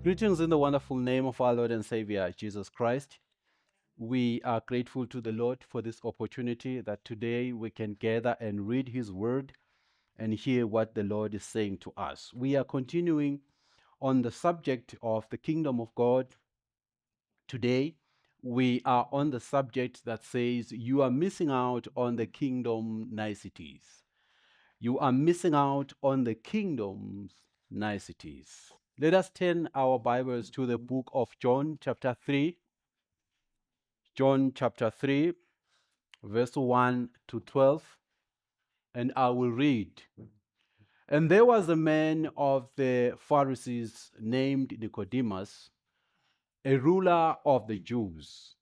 Greetings in the wonderful name of our Lord and Savior, Jesus Christ. We are grateful to the Lord for this opportunity that today we can gather and read His Word and hear what the Lord is saying to us. We are continuing on the subject of the kingdom of God. Today, we are on the subject that says, you are missing out on the kingdom niceties. You are missing out on the kingdom's niceties. Let us turn our Bibles to the book of John, chapter 3. John, chapter 3, verse 1 to 12. And I will read. And there was a man of the Pharisees named Nicodemus, a ruler of the Jews.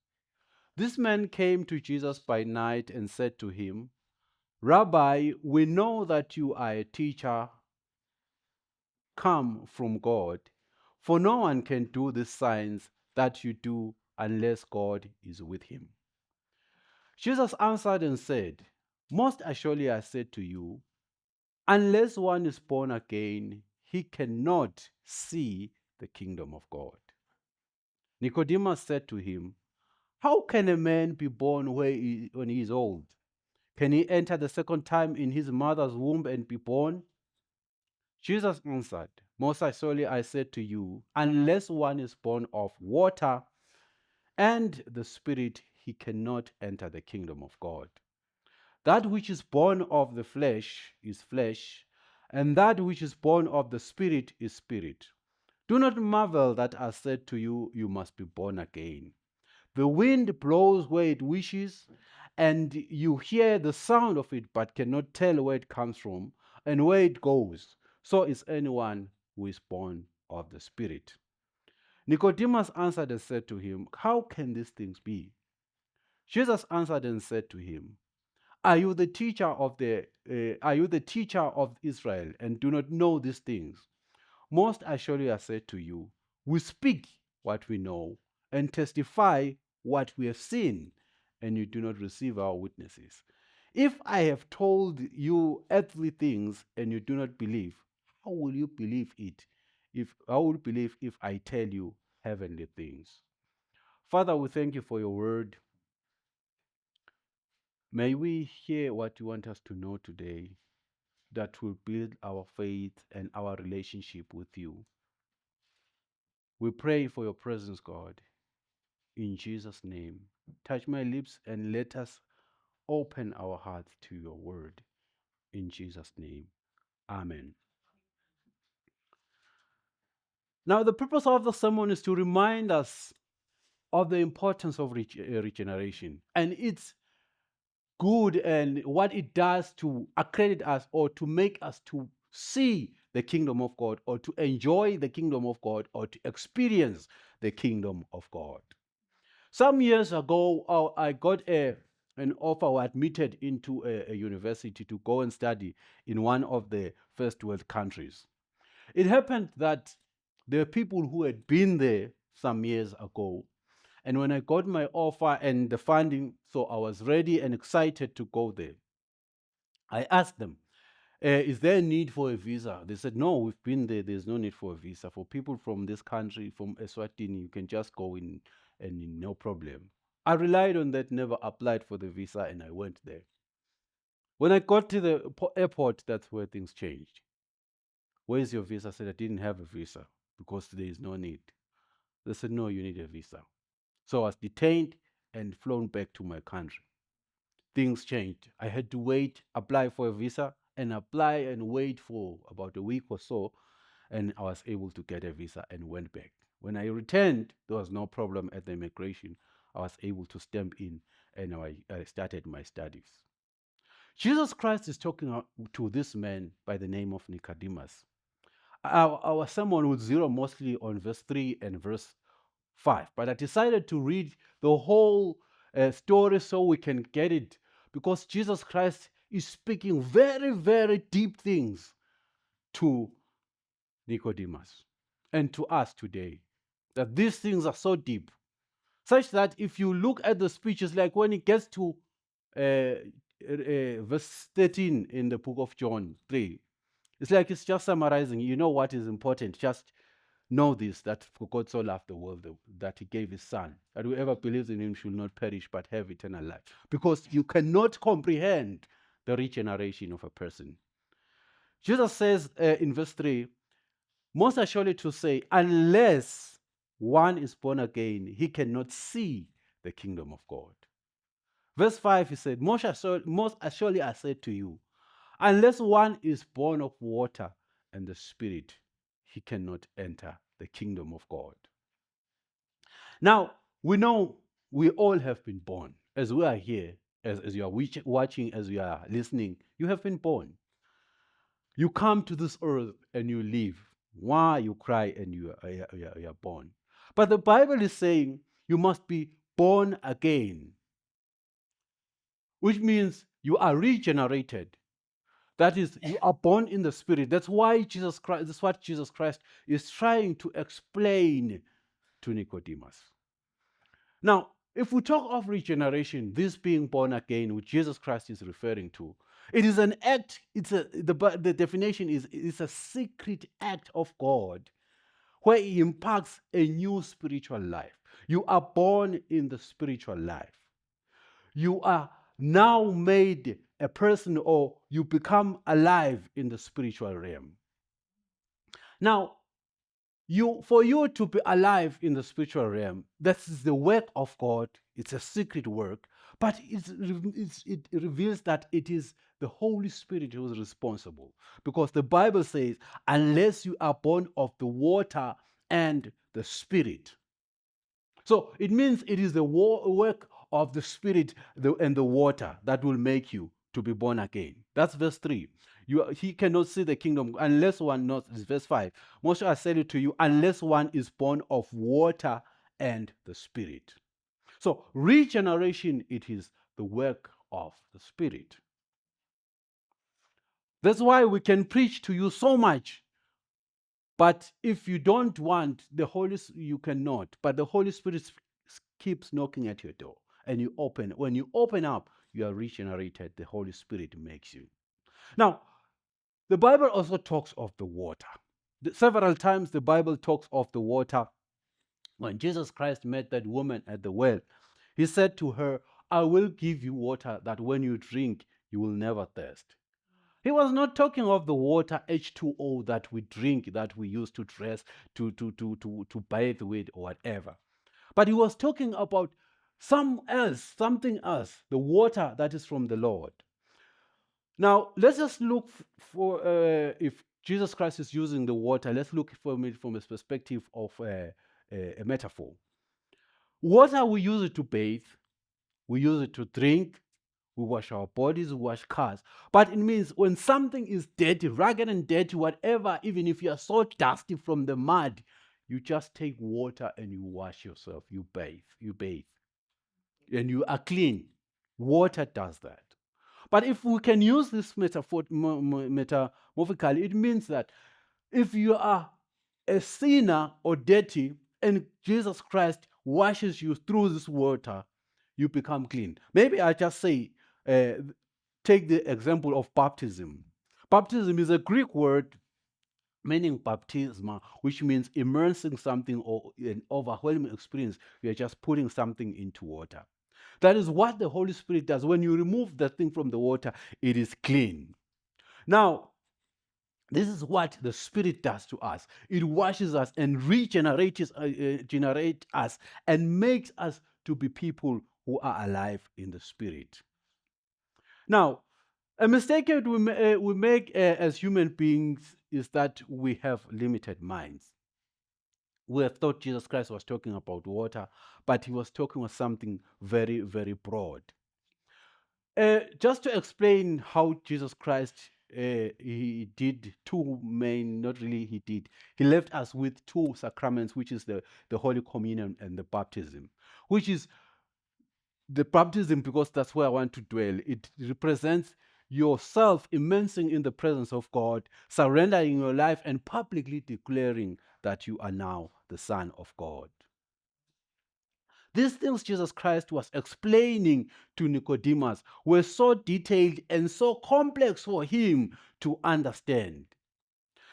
This man came to Jesus by night and said to him, Rabbi, we know that you are a teacher come from God, for no one can do the signs that you do unless God is with him. Jesus answered and said, Most assuredly I said to you, unless one is born again, he cannot see the kingdom of God. Nicodemus said to him, How can a man be born when he is old? Can he enter the second time in his mother's womb and be born? Jesus answered, Most assuredly I said to you, unless one is born of water and the Spirit, he cannot enter the kingdom of God. That which is born of the flesh is flesh, and that which is born of the Spirit is spirit. Do not marvel that I said to you, you must be born again. The wind blows where it wishes, and you hear the sound of it, but cannot tell where it comes from and where it goes. So is anyone who is born of the Spirit. Nicodemus answered and said to him, How can these things be? Jesus answered and said to him, Are you the teacher of Israel and do not know these things? Most assuredly I say to you, we speak what we know and testify what we have seen, and you do not receive our witnesses. If I have told you earthly things and you do not believe, how will you believe it? How will you believe if I tell you heavenly things? Father, we thank you for your word. May we hear what you want us to know today that will build our faith and our relationship with you. We pray for your presence, God, in Jesus' name. Touch my lips and let us open our hearts to your word. In Jesus' name, amen. Now, the purpose of the sermon is to remind us of the importance of regeneration and its good and what it does to accredit us or to make us to see the kingdom of God or to enjoy the kingdom of God or to experience the kingdom of God. Some years ago, I got an offer or admitted into a university to go and study in one of the first world countries. It happened that there were people who had been there some years ago. And when I got my offer and the funding, so I was ready and excited to go there. I asked them, is there a need for a visa? They said, no, we've been there. There's no need for a visa. For people from this country, from Eswatini, you can just go in and no problem. I relied on that, never applied for the visa, and I went there. When I got to the airport, that's where things changed. Where's your visa? I said, I didn't have a visa because there is no need. They said, no, you need a visa. So I was detained and flown back to my country. Things changed. I had to wait, apply for a visa, and apply and wait for about a week or so, and I was able to get a visa and went back. When I returned, there was no problem at the immigration. I was able to stamp in, and I started my studies. Jesus Christ is talking to this man by the name of Nicodemus. Our sermon would zero mostly on verse 3 and verse 5, but I decided to read the whole story so we can get it, because Jesus Christ is speaking very, very deep things to Nicodemus and to us today. That these things are so deep, such that if you look at the speeches, like when it gets to verse 13 in the book of John 3, it's like it's just summarizing, you know what is important, just Know this, that for God so loved the world that he gave his son, that whoever believes in him should not perish but have eternal life. Because you cannot comprehend the regeneration of a person. Jesus says in verse 3, most assuredly to say, unless one is born again, he cannot see the kingdom of God. Verse 5, he said, most assuredly I said to you, unless one is born of water and the Spirit, he cannot enter the kingdom of God. Now, we know we all have been born. As we are here, as you are watching, as you are listening, you have been born. You come to this earth and you live. Why you cry and you are born? But the Bible is saying you must be born again, which means you are regenerated. That is, you are born in the Spirit. That's why Jesus Christ, that's what Jesus Christ is trying to explain to Nicodemus. Now, if we talk of regeneration, this being born again, which Jesus Christ is referring to, it is an act, the definition is it's a secret act of God where he imparts a new spiritual life. You are born in the spiritual life. You are now made a person, or you become alive in the spiritual realm. Now, for you to be alive in the spiritual realm, that is the work of God. It's a secret work, but it reveals that it is the Holy Spirit who is responsible, because the Bible says, unless you are born of the water and the Spirit. So it means it is the work of the Spirit and the water that will make you to be born again. That's verse 3. He cannot see the kingdom unless one knows. Verse 5. Most I said it to you, unless one is born of water and the Spirit. So regeneration, it is the work of the Spirit. That's why we can preach to you so much. But if you don't want the Holy Spirit, you cannot. But the Holy Spirit keeps knocking at your door, and you open. When you open up, you are regenerated. The Holy Spirit makes you. Now, the Bible also talks of the water. Several times the Bible talks of the water. When Jesus Christ met that woman at the well, he said to her, I will give you water that when you drink, you will never thirst. He was not talking of the water H2O that we drink, that we use to dress, to bathe with, or whatever. But he was talking about something else, the water that is from the Lord. Now, let's just look for if Jesus Christ is using the water, let's look from it from a perspective of a metaphor. Water, we use it to bathe, we use it to drink, we wash our bodies, we wash cars. But it means when something is dirty, ragged and dirty, whatever, even if you are so dusty from the mud, you just take water and you wash yourself, you bathe, and you are clean. Water does that. But if we can use this metaphorically, it means that if you are a sinner or dirty and Jesus Christ washes you through this water, you become clean. Maybe I just say, take the example of baptism. Baptism is a Greek word meaning baptisma, which means immersing something or an overwhelming experience. You are just putting something into water. That is what the Holy Spirit does. When you remove that thing from the water, it is clean. Now, this is what the Spirit does to us. It washes us and regenerates us and makes us to be people who are alive in the Spirit. Now, a mistake we make as human beings is that we have limited minds. We have thought Jesus Christ was talking about water, but he was talking about something very, very broad. Just to explain how Jesus Christ, he did two main, not really he did. He left us with two sacraments, which is the Holy Communion and the baptism, which is the baptism, because that's where I want to dwell. It represents yourself immersing in the presence of God, surrendering your life and publicly declaring that you are now the Son of God. These things Jesus Christ was explaining to Nicodemus were so detailed and so complex for him to understand.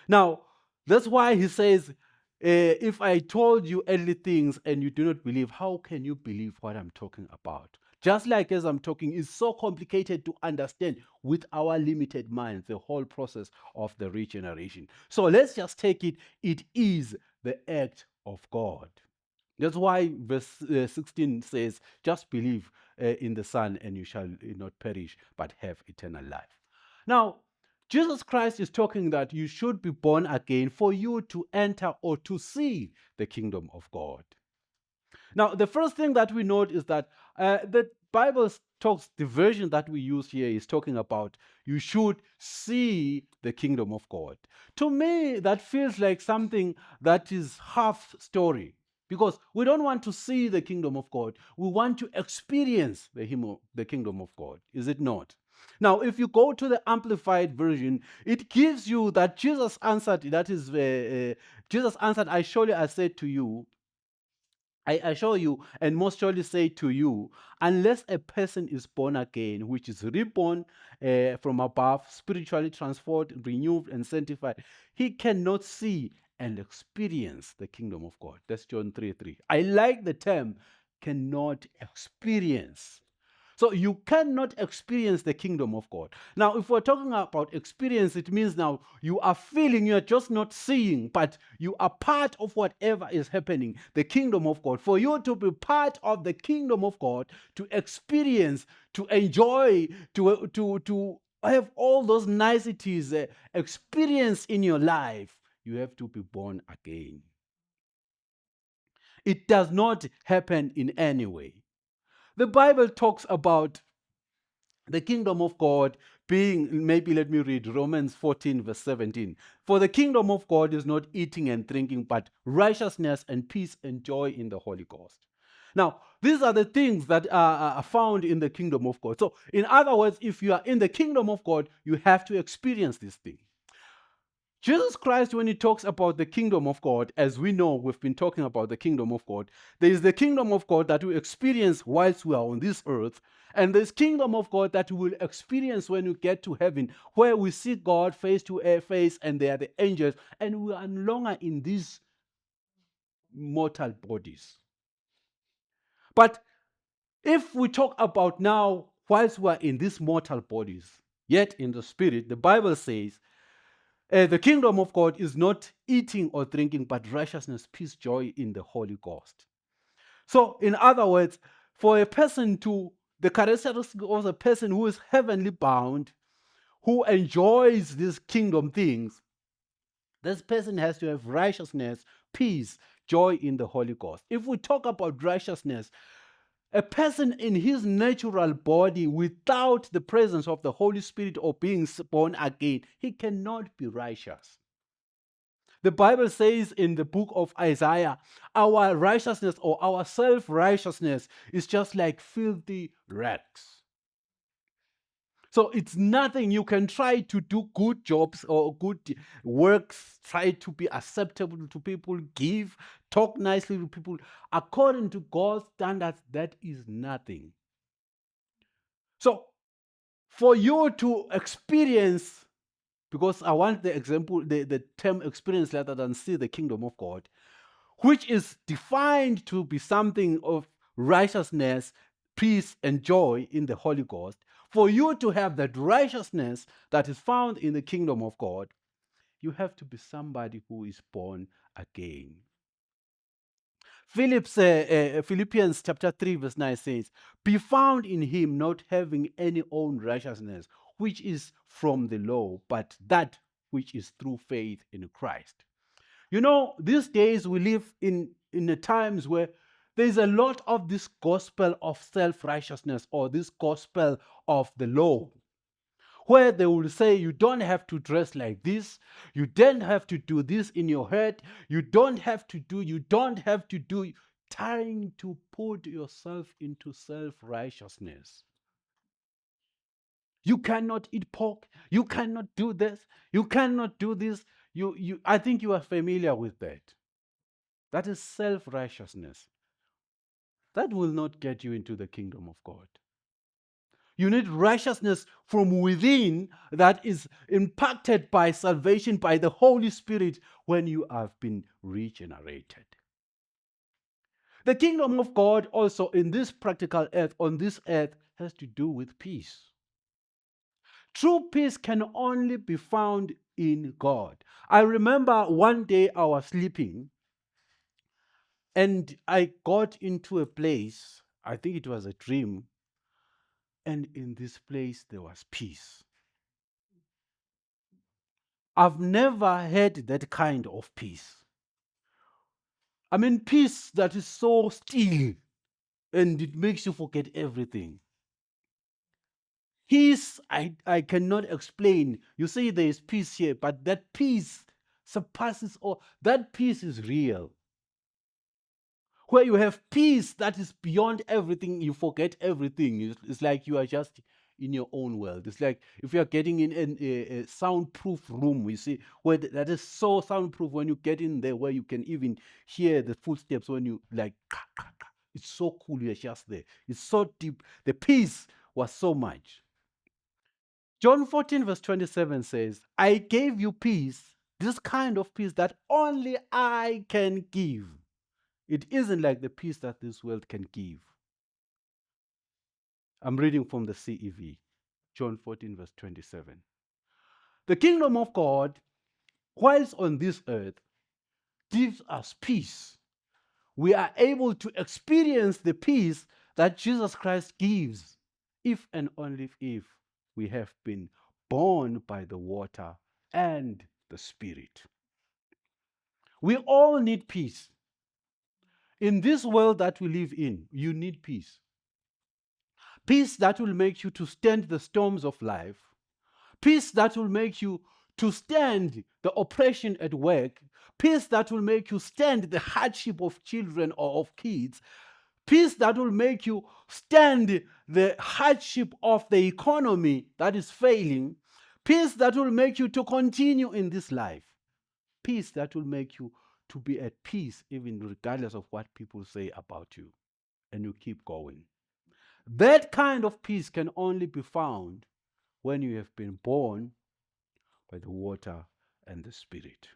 Now, that's why he says, If I told you earthly things and you do not believe, how can you believe what I'm talking about? Just like as I'm talking, it's so complicated to understand with our limited minds, the whole process of the regeneration. So let's just take it. It is the act of God. That's why verse 16 says, just believe in the Son and you shall not perish but have eternal life. Now, Jesus Christ is talking that you should be born again for you to enter or to see the kingdom of God. Now, the first thing that we note is that the Bible talks, the version that we use here is talking about you should see the kingdom of God. To me, that feels like something that is half story because we don't want to see the kingdom of God. We want to experience the kingdom of God, is it not? Now, if you go to the Amplified version, it gives you that Jesus answered, that is, Jesus answered, I said to you, I assure you, and most surely say to you, unless a person is born again, which is reborn from above, spiritually transformed, renewed, and sanctified, he cannot see and experience the kingdom of God. That's John 3:3. I like the term cannot experience. So you cannot experience the kingdom of God. Now, if we're talking about experience, it means now you are feeling, you're just not seeing, but you are part of whatever is happening, the kingdom of God. For you to be part of the kingdom of God, to experience, to enjoy, to have all those niceties experience in your life, you have to be born again. It does not happen in any way. The Bible talks about the kingdom of God being, maybe let me read Romans 14, verse 17. For the kingdom of God is not eating and drinking, but righteousness and peace and joy in the Holy Ghost. Now, these are the things that are found in the kingdom of God. So, in other words, if you are in the kingdom of God, you have to experience this thing. Jesus Christ, when he talks about the kingdom of God, as we know, we've been talking about the kingdom of God. There is the kingdom of God that we experience whilst we are on this earth, and there's kingdom of God that we will experience when we get to heaven, where we see God face to face, and they are the angels, and we are no longer in these mortal bodies. But if we talk about now, whilst we are in these mortal bodies, yet in the spirit, the Bible says, the kingdom of God is not eating or drinking, but righteousness, peace, joy in the Holy Ghost. So, in other words, for a person to, the characteristic of a person who is heavenly bound, who enjoys these kingdom things, this person has to have righteousness, peace, joy in the Holy Ghost. If we talk about righteousness, a person in his natural body without the presence of the Holy Spirit or being born again, he cannot be righteous. The Bible says in the book of Isaiah, our righteousness or our self righteousness is just like filthy rags. So it's nothing. You can try to do good jobs or good works, try to be acceptable to people, give, talk nicely to people. According to God's standards, that is nothing. So for you to experience, because I want the example, the term experience rather than see the kingdom of God, which is defined to be something of righteousness, peace, and joy in the Holy Ghost. For you to have that righteousness that is found in the kingdom of God, you have to be somebody who is born again. Philippians chapter 3, verse 9 says, be found in him, not having any own righteousness, which is from the law, but that which is through faith in Christ. You know, these days we live in the times where there's a lot of this gospel of self-righteousness or this gospel of the law, where they will say you don't have to dress like this, you don't have to do this in your head, you don't have to do, trying to put yourself into self-righteousness. You cannot eat pork, you cannot do this, you cannot do this. I think you are familiar with that. That is self-righteousness. That will not get you into the kingdom of God. You need righteousness from within that is impacted by salvation, by the Holy Spirit when you have been regenerated. The kingdom of God also in this practical earth, on this earth, has to do with peace. True peace can only be found in God. I remember one day I was sleeping and I got into a place, I think it was a dream, and in this place there was peace. I've never had that kind of peace. I mean, peace that is so still and it makes you forget everything. Peace, I cannot explain. You say there is peace here, but that peace surpasses all. That peace is real. Where you have peace that is beyond everything, you forget everything. It's like you are just in your own world. It's like if you are getting in a soundproof room, you see, where that is so soundproof when you get in there, where you can even hear the footsteps when you like, it's so cool, you're just there. It's so deep. The peace was so much. John 14, verse 27 says, I gave you peace, this kind of peace that only I can give. It isn't like the peace that this world can give. I'm reading from the CEV, John 14, verse 27. The kingdom of God, whilst on this earth, gives us peace. We are able to experience the peace that Jesus Christ gives if and only if we have been born by the water and the Spirit. We all need peace. In this world that we live in, you need peace. Peace that will make you to stand the storms of life. Peace that will make you to stand the oppression at work. Peace that will make you stand the hardship of children or of kids. Peace that will make you stand the hardship of the economy that is failing. Peace that will make you to continue in this life. Peace that will make you to be at peace even regardless of what people say about you. And you keep going. That kind of peace can only be found when you have been born by the water and the Spirit.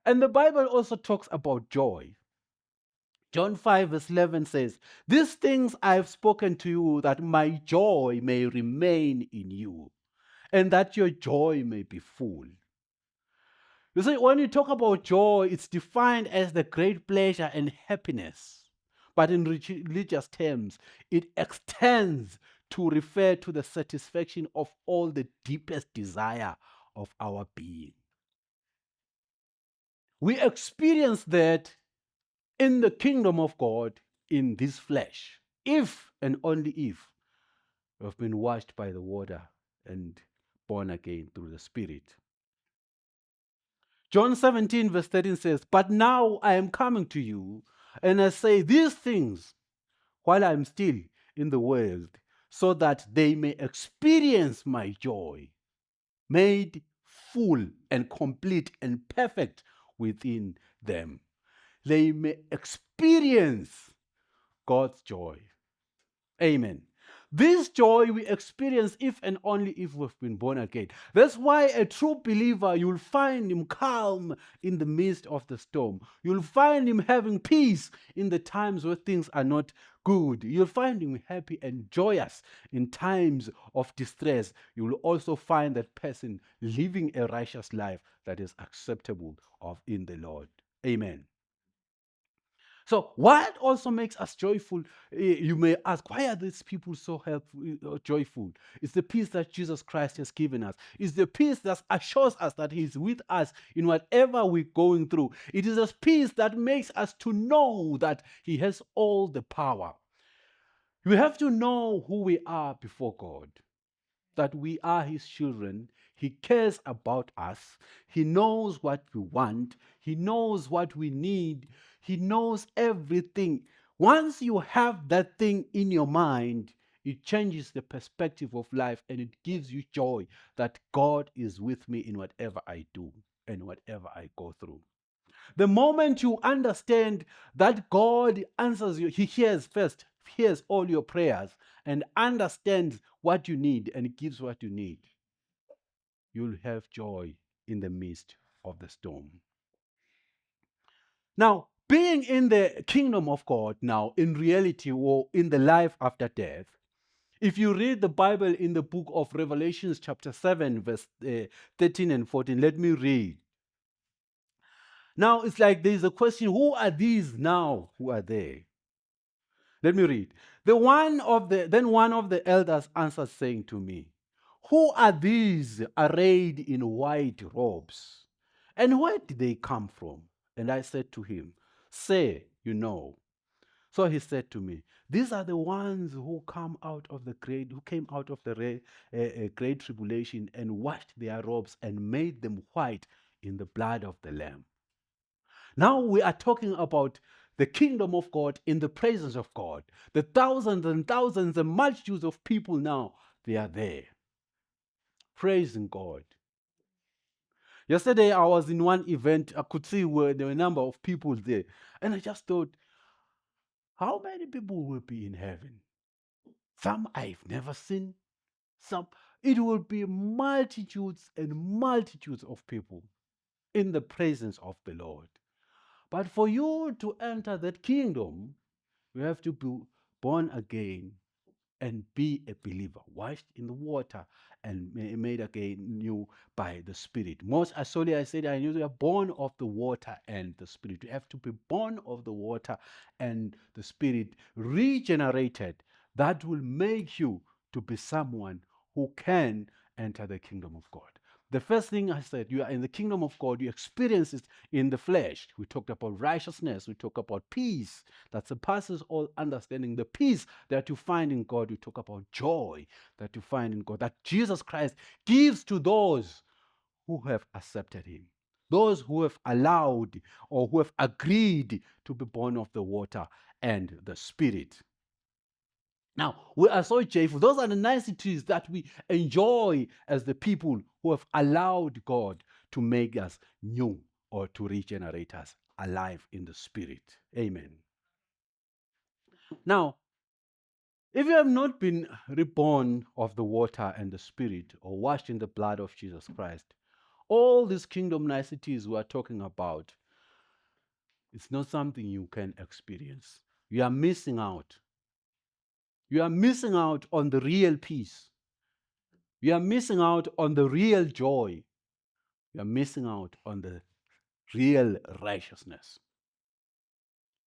And the Bible also talks about joy. John 5, verse 11 says, these things I have spoken to you that my joy may remain in you and that your joy may be full. You see, when you talk about joy, it's defined as the great pleasure and happiness. But in religious terms, it extends to refer to the satisfaction of all the deepest desire of our being. We experience that in the kingdom of God in this flesh, if and only if we have been washed by the water and born again through the Spirit. John 17, verse 13 says, but now I am coming to you, and I say these things while I am still in the world, so that they may experience my joy, made full and complete and perfect within them. They may experience God's joy. Amen. This joy we experience if and only if we've been born again. That's why a true believer, you'll find him calm in the midst of the storm. You'll find him having peace in the times where things are not good. You'll find him happy and joyous in times of distress. You will also find that person living a righteous life that is acceptable in the Lord. Amen. So, what also makes us joyful? You may ask, why are these people so joyful? It's the peace that Jesus Christ has given us. It's the peace that assures us that He's with us in whatever we're going through. It is a peace that makes us to know that He has all the power. We have to know who we are before God, that we are His children. He cares about us. He knows what we want. He knows what we need. He knows everything. Once you have that thing in your mind, it changes the perspective of life and it gives you joy that God is with me in whatever I do and whatever I go through. The moment you understand that God answers you, He hears first hears all your prayers and understands what you need and gives what you need, you'll have joy in the midst of the storm. Now, being in the kingdom of God now, in reality or in the life after death, if you read the Bible in the book of Revelations, chapter 7, verse 13 and 14, let me read. Now, it's like there's a question, who are these now who are there? Let me read. Then one of the elders answered, saying to me, who are these arrayed in white robes? And where did they come from? And I said to him, say, you know. So he said to me, these are the ones who came out of the great tribulation and washed their robes and made them white in the blood of the Lamb. Now we are talking about the kingdom of God in the presence of God. The thousands and thousands and multitudes of people now, they are there, praising God. Yesterday I was in one event, I could see where there were a number of people there. And I just thought, how many people will be in heaven? Some I've never seen. Some, it will be multitudes and multitudes of people in the presence of the Lord. But for you to enter that kingdom, you have to be born again and be a believer, washed in the water and made again new by the Spirit. Most solely I said, I knew you are born of the water and the Spirit. You have to be born of the water and the Spirit, regenerated. That will make you to be someone who can enter the kingdom of God. The first thing I said, you are in the kingdom of God, you experience it in the flesh. We talked about righteousness, we talk about peace that surpasses all understanding. The peace that you find in God, we talk about joy that you find in God, that Jesus Christ gives to those who have accepted him, those who have allowed or who have agreed to be born of the water and the Spirit. Now, we are so joyful. Those are the niceties that we enjoy as the people who have allowed God to make us new or to regenerate us alive in the Spirit. Amen. Now, if you have not been reborn of the water and the Spirit or washed in the blood of Jesus Christ, all these kingdom niceties we are talking about, it's not something you can experience. You are missing out. You are missing out on the real peace. You are missing out on the real joy. You are missing out on the real righteousness.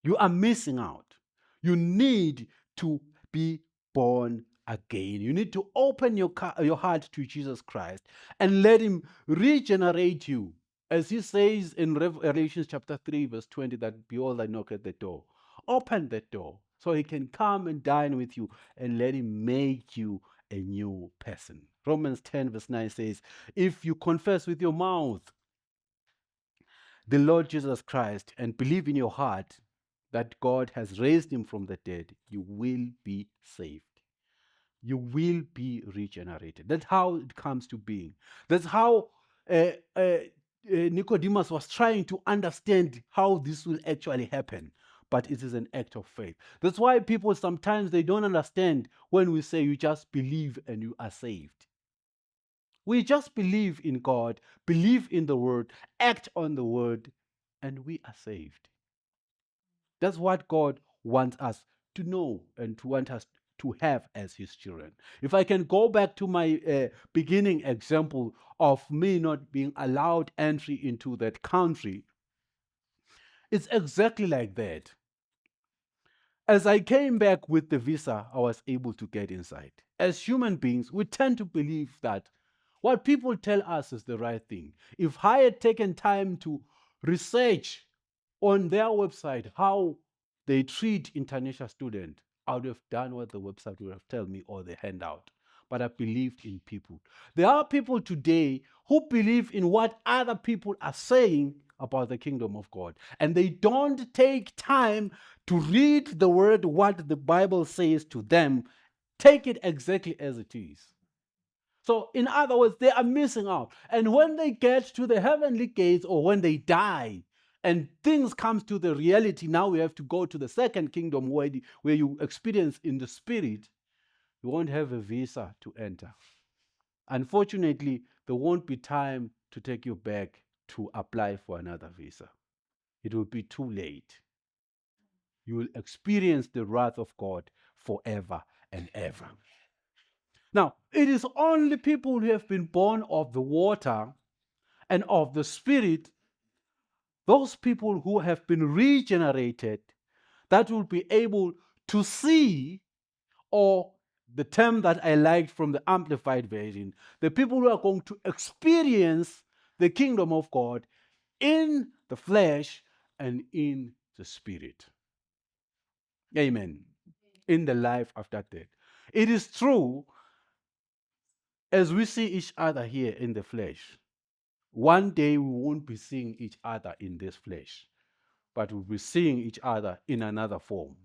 You are missing out. You need to be born again. You need to open your heart to Jesus Christ and let him regenerate you. As he says in Revelation chapter 3, verse 20, that behold, I knock at the door. Open that door so he can come and dine with you and let him make you a new person. Romans 10, verse 9 says, if you confess with your mouth the Lord Jesus Christ and believe in your heart that God has raised him from the dead, you will be saved. You will be regenerated. That's how it comes to being. That's how Nicodemus was trying to understand how this will actually happen. But it is an act of faith. That's why people sometimes they don't understand when we say you just believe and you are saved. We just believe in God, believe in the word, act on the word, and we are saved. That's what God wants us to know and to want us to have as his children. If I can go back to my beginning example of me not being allowed entry into that country, it's exactly like that. As I came back with the visa, I was able to get inside. As human beings, we tend to believe that what people tell us is the right thing. If I had taken time to research on their website how they treat international students, I would have done what the website would have told me or the handout. But I believed in people. There are people today who believe in what other people are saying about the kingdom of God. And they don't take time to read the word, what the Bible says to them, take it exactly as it is. So, in other words, they are missing out. And when they get to the heavenly gates or when they die and things comes to the reality, now we have to go to the second kingdom where you experience in the spirit, you won't have a visa to enter. Unfortunately, there won't be time to take you back to apply for another visa. It will be too late. You will experience the wrath of God forever and ever. Now, it is only people who have been born of the water and of the Spirit, those people who have been regenerated, that will be able to see, or the term that I liked from the Amplified Version, the people who are going to experience the kingdom of God in the flesh and in the spirit. Amen. In the life after death. It is true, as we see each other here in the flesh, one day we won't be seeing each other in this flesh, but we'll be seeing each other in another form.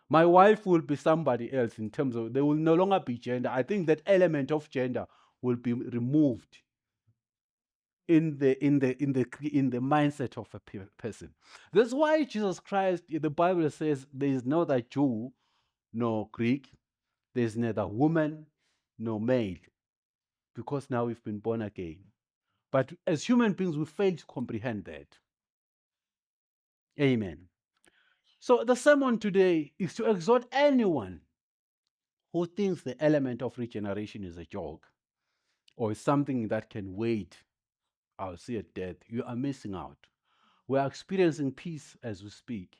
My wife will be somebody else in terms of, there will no longer be gender. I think that element of gender will be removed in the mindset of a person. That's why Jesus Christ, the Bible says, there is neither Jew nor Greek, there is neither woman nor male, because now we've been born again. But as human beings, we fail to comprehend that. Amen. So the sermon today is to exhort anyone who thinks the element of regeneration is a joke or is something that can wait. I'll see a death. You are missing out. We are experiencing peace as we speak.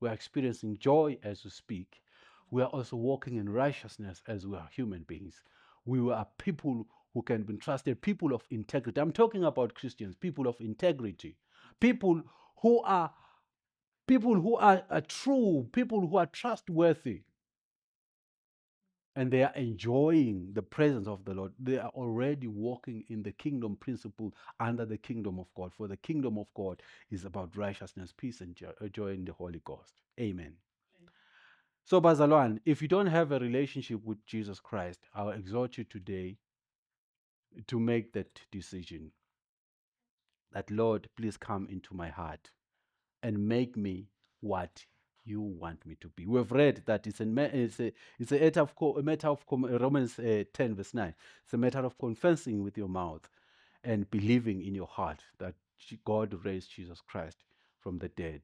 We are experiencing joy as we speak. We are also walking in righteousness as we are human beings. We are people who can be trusted, people of integrity. I'm talking about Christians, people of integrity, people who are true, people who are trustworthy, and they are enjoying the presence of the Lord. They are already walking in the kingdom principle under the kingdom of God. For the kingdom of God is about righteousness, peace, and joy in the Holy Ghost. Amen. So, Bazalwan, if you don't have a relationship with Jesus Christ, I'll exhort you today to make that decision. That, Lord, please come into my heart and make me what you want me to be. We've read that it's a matter of Romans 10 verse 9. It's a matter of confessing with your mouth and believing in your heart that God raised Jesus Christ from the dead,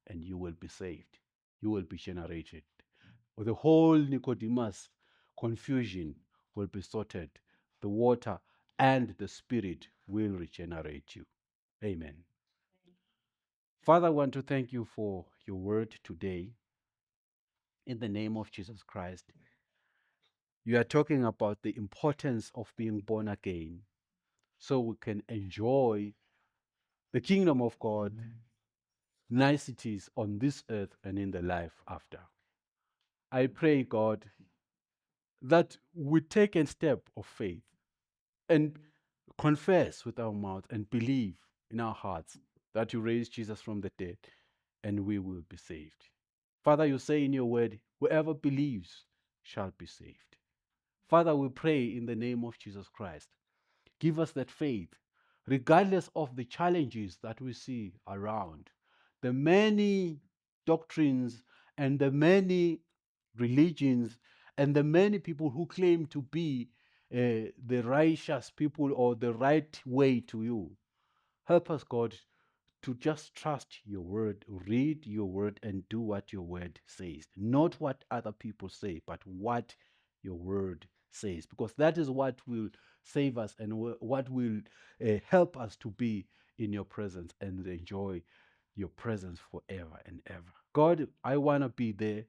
and you will be saved. You will be generated. Or the whole Nicodemus confusion will be sorted. The water and the Spirit will regenerate you. Amen. Father, I want to thank you for your word today. In the name of Jesus Christ, you are talking about the importance of being born again so we can enjoy the kingdom of God, niceties on this earth and in the life after. I pray, God, that we take a step of faith and confess with our mouth and believe in our hearts that you raised Jesus from the dead, and we will be saved. Father, you say in your word, whoever believes shall be saved. Father, we pray in the name of Jesus Christ. Give us that faith, regardless of the challenges that we see around, the many doctrines and the many religions and the many people who claim to be the righteous people or the right way to you. Help us, God, to just trust your word, read your word, and do what your word says. Not what other people say, but what your word says. Because that is what will save us and what will help us to be in your presence and enjoy your presence forever and ever. God, I want to be there.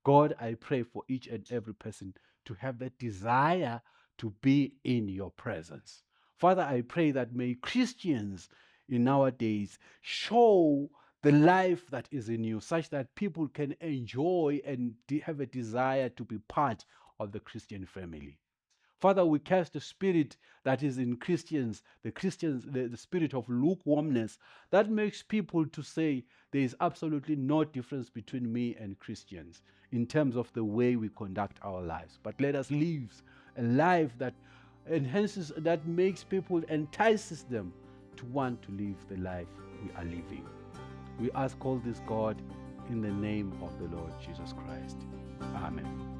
God, I pray for each and every person to have that desire to be in your presence. Father, I pray that may Christians in nowadays show the life that is in you, such that people can enjoy and have a desire to be part of the Christian family. Father, we cast the spirit that is in Christians, the spirit of lukewarmness that makes people to say there is absolutely no difference between me and Christians in terms of the way we conduct our lives. But let us live a life that enhances, that makes people, entices them to want to live the life we are living. We ask all this, God, in the name of the Lord Jesus Christ. Amen.